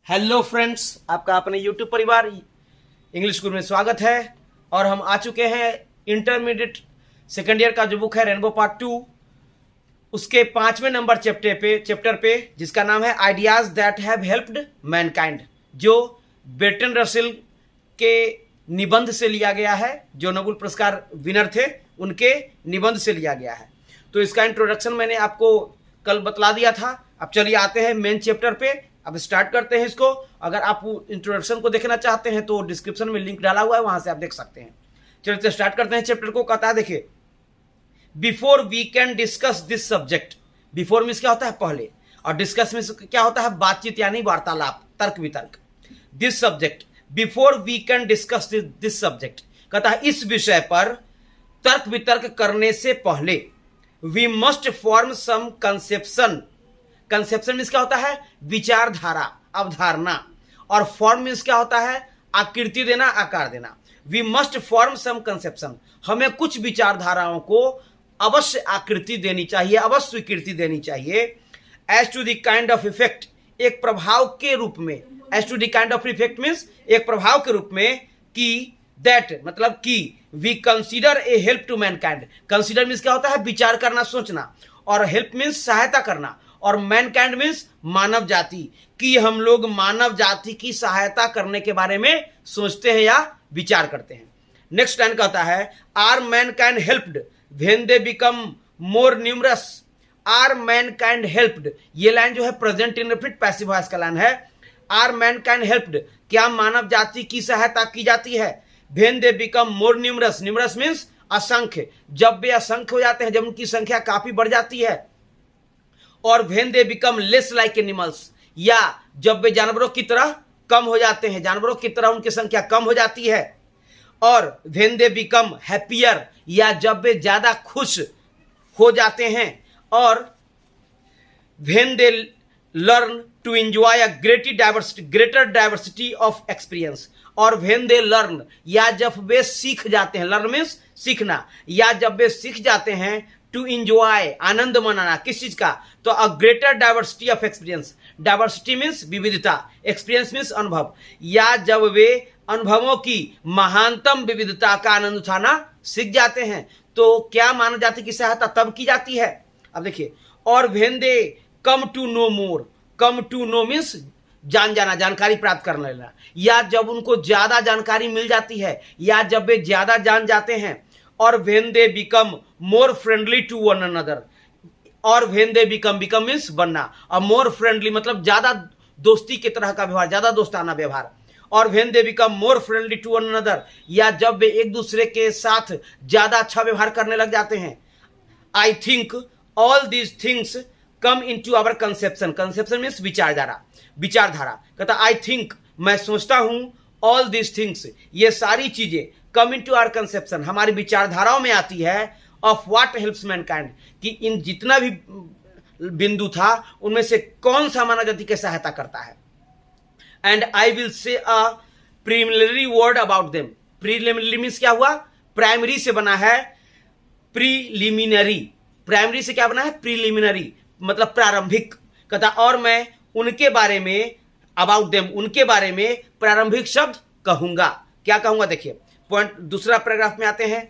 Hello friends, आपका अपने YouTube परिवार इंग्लिश स्कूल में स्वागत है। और हम आ चुके हैं इंटरमीडिएट सेकेंड ईयर का जो बुक है रेनबो पार्ट 2, उसके 5वें नंबर चैप्टर पे जिसका नाम है ideas that have helped Mankind, जो बर्ट्रैंड रसेल के निबंध से लिया गया है, जो नोबेल पुरस्कार विनर थे उनके निबंध से लिया गया है। तो इसका इंट्रोडक्शन मैंने आपको कल बतला दिया था। अब चलिए आते हैं मेन चैप्टर पे। अब स्टार्ट करते हैं इसको। अगर आप इंट्रोडक्शन को देखना चाहते हैं तो डिस्क्रिप्शन में लिंक डाला हुआ है, वहां से आप देख सकते हैं। चलिए तो स्टार्ट करते हैं चैप्टर को। कहता है देखिए, before we can discuss this subject. Before means क्या होता है पहले, और डिस्कस मीन्स क्या होता है बातचीत यानी वार्तालाप, तर्क वितर्क। This subject, before we can discuss this subject, कहता है इस विषय पर तर्क वितर्क करने से पहले we must form some conception. Conception means क्या होता है विचारधारा, अवधारणा। और फॉर्म मीन्स क्या होता है आकृति देना, आकार देना। We must form some conception, हमें कुछ विचारधाराओं को अवश्य आकृति देनी चाहिए, अवश्य स्वीकृति देनी चाहिए। As to the kind of effect, एक प्रभाव के रूप में। As to the kind of effect means एक प्रभाव के रूप में। कि दैट मतलब कि we consider a help to mankind. Consider means क्या होता है विचार करना, सोचना। और हेल्प मीन्स सहायता करना। और मैनकाइंड मीन्स मानव जाति, कि हम लोग मानव जाति की सहायता करने के बारे में सोचते हैं या विचार करते हैं। नेक्स्ट लाइन कहता है are mankind helped when they become more numerous. Are mankind helped, ये लाइन जो है प्रेजेंट इंडेफिनिट पैसिव वॉइस का लाइन है। आर मैनकाइंड हेल्प्ड, क्या मानव जाति की सहायता की जाती है। When they become more numerous, numerous means असंख्य, जब वे असंख्य हो जाते हैं, जब उनकी संख्या काफी बढ़ जाती है। और when they become less like animals, या जब वे जानवरों की तरह कम हो जाते हैं, जानवरों की तरह उनकी संख्या कम हो जाती है। और व्हेन दे बिकम हैप्पियर, या जब वे ज्यादा खुश हो जाते हैं। और when they learn to enjoy a greater diversity of experience. और व्हेन दे लर्न, या जब वे सीख जाते हैं, लर्न मीन्स सीखना, या जब वे सीख जाते हैं टू इंजॉय, आनंद मनाना, किस चीज का, तो अ greater diversity of experience. Diversity means विविधता, एक्सपीरियंस मीन्स अनुभव, या जब वे अनुभवों की महानतम विविधता का आनंद उठाना सीख जाते हैं, तो क्या मानव जाति की सहायता तब की जाती है। अब देखिए, और when they come to know more. Come to know means जान जाना, जानकारी प्राप्त कर लेना, या जब उनको ज्यादा जानकारी मिल जाती है, या जब वे ज्यादा जान जाते हैं। और when they become more friendly to one another. और व्हेन दे बिकम मीन्स बनना, और मोर फ्रेंडली मतलब ज्यादा दोस्ती की तरह का व्यवहार, ज्यादा दोस्ताना व्यवहार। और when they become more friendly to one another, या जब वे एक दूसरे के साथ ज्यादा अच्छा व्यवहार करने लग जाते हैं। I think all these things come in to our conception. Conception means विचारधारा, विचारधारा। कहता आई थिंक, मैं सोचता हूं, ऑल दीज थिंग्स, ये सारी चीजें, कम इन टू आवर कंसेप्शन, हमारी विचारधाराओं में आती है। ऑफ व्हाट हेल्प्स मैनकाइंड, कि इन जितना भी बिंदु था उनमें से कौन सा मानव जाति की सहायता करता है। And I will say a preliminary word about them. Preliminary means क्या हुआ, प्राइमरी से बना है प्रीलिमिनरी। प्राइमरी से क्या बना है प्रीलिमिनरी, मतलब प्रारंभिक। कहता और मैं उनके बारे में, अबाउट देम, उनके बारे में प्रारंभिक शब्द कहूंगा। क्या कहूंगा देखिए, पॉइंट दूसरा पैराग्राफ में आते हैं।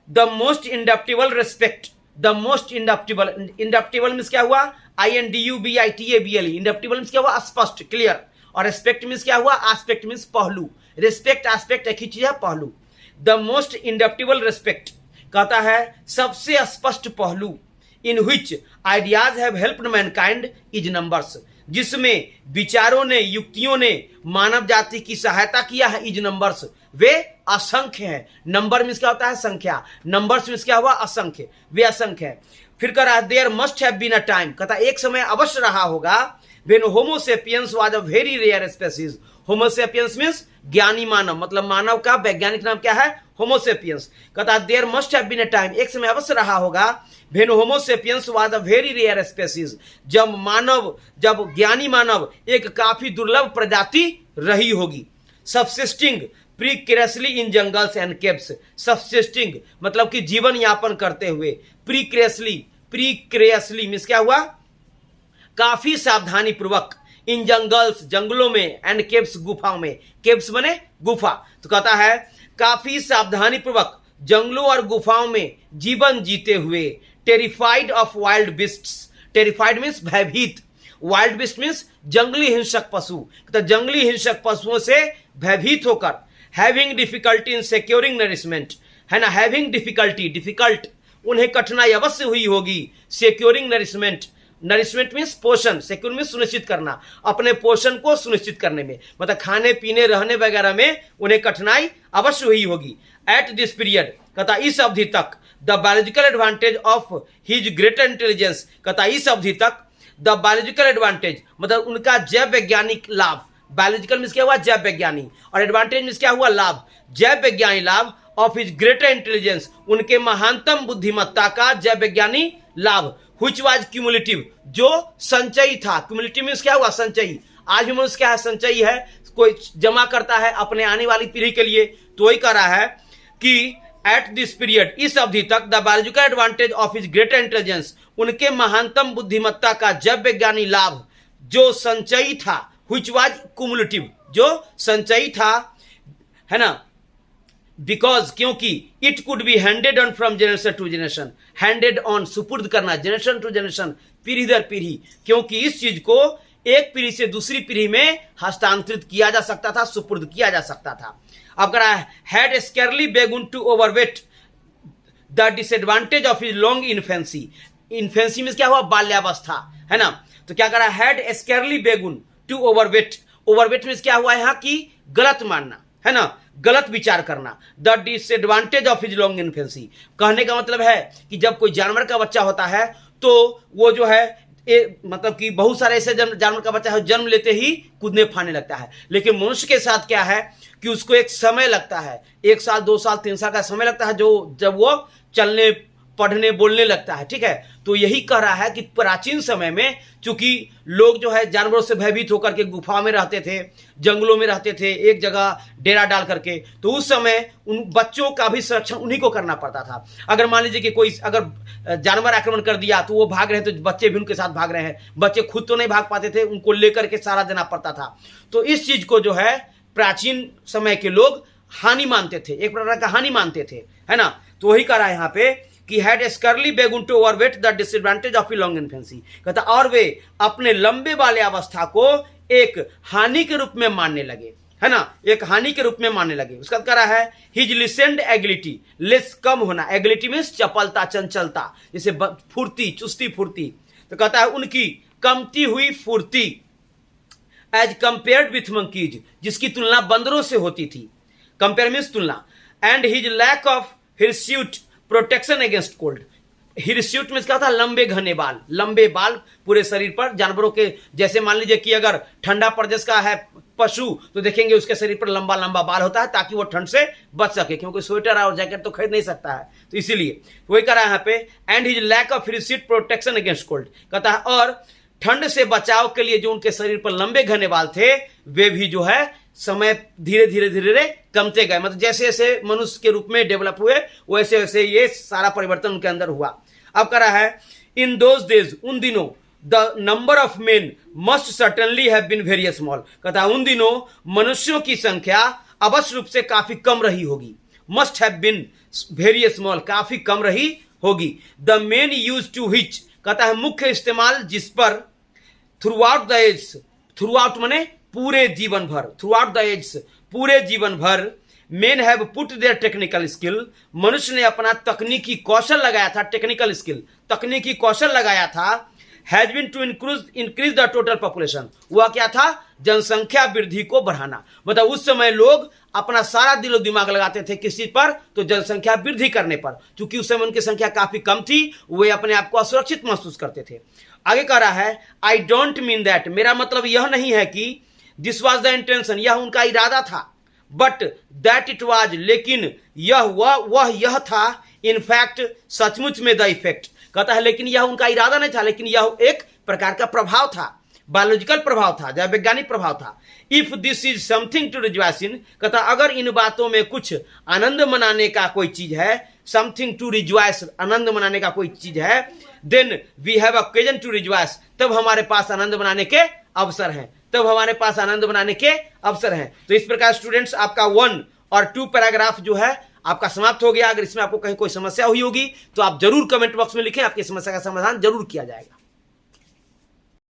The most indubitable respect. The most indubitable, indubitable means क्या हुआ INDUBITABLE। इंडक्टिबल मीन्स क्या हुआ स्पष्ट, क्लियर। और रेस्पेक्ट मीन्स क्या हुआ एस्पेक्ट मीन्स पहलू। रेस्पेक्ट एस्पेक्ट एक ही चीज है, पहलू। द मोस्ट इंडक्टिबल रेस्पेक्ट, कहता है सबसे स्पष्ट पहलू। In which ideas have helped mankind is numbers, जिसमें विचारों ने, युक्तियों ने मानव जाति की सहायता किया है। इज नंबर्स, वे असंख्य हैं। नंबर मीन्स क्या होता है संख्या, नंबर्स मीन्स क्या हुआ असंख्य, वे असंख्य हैं। फिर कह रहा है there must have been a time, कहता एक समय अवश्य रहा होगा, when Homo sapiens was a very rare species. Homo sapiens means ज्ञानी मानव, मतलब मानव का वैज्ञानिक नाम क्या है होमो सेपियंस। कहता there must have been a time, एक समय अवश्य रहा होगा, when Homo sapiens was a very rare species, जब ज्ञानी मानव एक काफी दुर्लभ प्रजाति रही होगी। Subsisting precariously in jungles and caves. Subsisting मतलब कि जीवन यापन करते हुए। प्रीक्रेसली मीन्स क्या हुआ काफी सावधानी पूर्वक, इन जंगल्स, जंगलों में, एंड केव्स, गुफाओं में। केव्स बने गुफा। तो कहता है काफी सावधानी पूर्वक जंगलों और गुफाओं में जीवन जीते हुए, terrified of wild beasts. Terrified means भयभीत, वाइल्ड बिस्ट मीन्स जंगली हिंसक पशु। तो जंगली हिंसक पशुओं से भयभीत होकर, having difficulty in securing nourishment, है ना, हैविंग डिफिकल्टी, डिफिकल्ट, उन्हें कठिनाई अवश्य हुई होगी सिक्योरिंग नरिशमेंट। नरिशमेंट मीन्स पोषण, सिक्योर मीन्स सुनिश्चित करना, अपने पोषण को सुनिश्चित करने में, मतलब खाने पीने रहने वगैरह में उन्हें कठिनाई अवश्य हुई होगी। एट दिस पीरियड, कहता इस अवधि तक, the biological advantage of his greater intelligence, कहता इस अवधि तक द बायोलॉजिकल एडवांटेज मतलब उनका जैव वैज्ञानिक लाभ, बायोलॉजिकल मीन्स क्या हुआ, जैव वैज्ञानिक, और एडवांटेज मीन्स क्या हुआ, लाभ, जैव वैज्ञानिक लाभ ऑफ हिज ग्रेटर इंटेलिजेंस, उनके महानतम बुद्धिमत्ता का जैव वैज्ञानिक लाभ, व्हिच वाज क्यूमुलेटिव, जो संचयी था। क्यूमुलेटिव मीन्स क्या हुआ, संचयी। आज भी मनुष्य क्या है, संचयी है, कोई जमा करता है अपने आने वाली पीढ़ी के लिए। तो वही कह रहा है कि एट दिस पीरियड, इस अवधि तक, the biological advantage of his greater intelligence, उनके महानतम बुद्धिमत्ता का जैव वैज्ञानिक लाभ जो संचयी था, व्हिच वाज क्यूमुलेटिव, जो संचयी था, है ना, बिकॉज, क्योंकि it could be handed on from generation to generation, handed on सुपुर्द करना, जनरेशन टू जनरेशन, पीढ़ी दर पीढ़ी, क्योंकि इस चीज को एक पीढ़ी से दूसरी पीढ़ी में हस्तांतरित किया जा सकता था, सुपुर्द किया जा सकता था। अब कह रहा है had scarcely begun to overweight the disadvantage of his long infancy. Infancy में क्या हुआ, बाल्यावस्था, है ना। तो क्या कह रहा है, had scarcely begun to overweight, overweight में क्या हुआ यहाँ की गलत मानना, है ना, गलत विचार करना। The disadvantage of his long infancy, कहने का मतलब है कि जब कोई जानवर का बच्चा होता है तो वो जो है मतलब कि बहुत सारे ऐसे जानवर का बच्चा है जन्म लेते ही कूदने फाड़ने लगता है, लेकिन मनुष्य के साथ क्या है कि उसको एक समय लगता है, 1 साल 2 साल 3 साल का समय लगता है, जो जब वो चलने पढ़ने बोलने लगता है। ठीक है, तो यही कह रहा है कि प्राचीन समय में चूंकि लोग जो है जानवरों से भयभीत होकर के गुफा में रहते थे, जंगलों में रहते थे, एक जगह डेरा डाल करके, तो उस समय उन बच्चों का भी संरक्षण उन्हीं को करना पड़ता था। अगर मान लीजिए कि कोई अगर जानवर आक्रमण कर दिया तो वो भाग रहे हैं तो बच्चे भी उनके साथ भाग रहे हैं, बच्चे खुद तो नहीं भाग पाते थे, उनको लेकर के सहारा देना पड़ता था। तो इस चीज को जो है प्राचीन समय के लोग हानि मानते थे, एक प्रकार का हानि मानते थे, है ना। तो वही कह रहा है यहाँ पे कि had scarcely begun to overweight the disadvantage of long infancy, कहता और वे अपने लंबे वाले अवस्था को एक हानि के रूप में मानने लगे, है ना, एक हानि के रूप में मानने लगे। उसका कह रहा है हिज लिसेंड एगिलिटी, लेस कम होना, एगिलिटी मीन्स चपलता, चंचलता, जैसे फुर्ती, चुस्ती फुर्ती। तो कहता है उनकी कमती हुई फुर्ती एज कंपेयर्ड विथ मंकीज, जिसकी तुलना बंदरों से होती थी, कंपेयर मीन्स तुलना। And his lack of hirsute protection against cold, hirsute में क्या था, लंबे घने बाल, लंबे बाल पूरे शरीर पर, जानवरों के जैसे मान लीजिए कि अगर ठंडा प्रदेश का है पशु तो देखेंगे उसके शरीर पर लंबा लंबा बाल होता है ताकि वो ठंड से बच सके, क्योंकि स्वेटर और जैकेट तो खरीद नहीं सकता है, तो इसीलिए वही कह रहा है यहाँ पे। And his lack of hirsute protection against cold, कहता है और ठंड से बचाव के लिए जो उनके शरीर पर लंबे घने बाल थे वे भी जो है समय धीरे धीरे धीरे कमते गए, मतलब जैसे जैसे मनुष्य के रूप में डेवलप हुए वैसे वैसे ये सारा परिवर्तन उनके अंदर हुआ। अब कह रहा है इन दोज डेज, उन दिनों, the number of men must certainly have been very small, कहता है उन दिनों मनुष्यों की संख्या अवश्य रूप से काफी कम रही होगी, must have been very small, काफी कम रही होगी। The main use to which, कहता है मुख्य इस्तेमाल जिस पर, throughout the age, throughout माने पूरे जीवन भर, थ्रू आउट द एज पूरे जीवन भर, men have put their technical skill, मनुष्य ने अपना तकनीकी कौशल लगाया था, टेक्निकल स्किल तकनीकी कौशल लगाया था, has been to increase the total population, वह क्या था, जनसंख्या वृद्धि को बढ़ाना, मतलब उस समय लोग अपना सारा दिलो दिमाग लगाते थे किस चीज पर, तो जनसंख्या वृद्धि करने पर, क्योंकि उस समय उनकी संख्या काफी कम थी, वे अपने आप को असुरक्षित महसूस करते थे। आगे कह रहा है आई डोंट मीन दैट, मेरा मतलब यह नहीं है कि दिस वॉज द इंटेंशन, यह उनका इरादा था, बट दैट इट वाज, लेकिन वह यह था, इनफैक्ट सचमुच में द इफेक्ट, कहता है लेकिन यह उनका इरादा नहीं था, लेकिन यह एक प्रकार का प्रभाव था, बायोलॉजिकल प्रभाव था, जैव वैज्ञानिक प्रभाव था। If this is something to rejoice in, कहता अगर इन बातों में कुछ आनंद मनाने का कोई चीज है, समथिंग टू रिजॉइस, आनंद मनाने का कोई चीज है, then we have occasion to rejoice, तब हमारे पास आनंद मनाने के अवसर हैं, तब हमारे पास आनंद बनाने के अवसर हैं। तो इस प्रकार स्टूडेंट्स आपका 1 और 2 पैराग्राफ जो है आपका समाप्त हो गया। अगर इसमें आपको कहीं कोई समस्या हुई होगी तो आप जरूर कमेंट बॉक्स में लिखें, आपकी समस्या का समाधान जरूर किया जाएगा।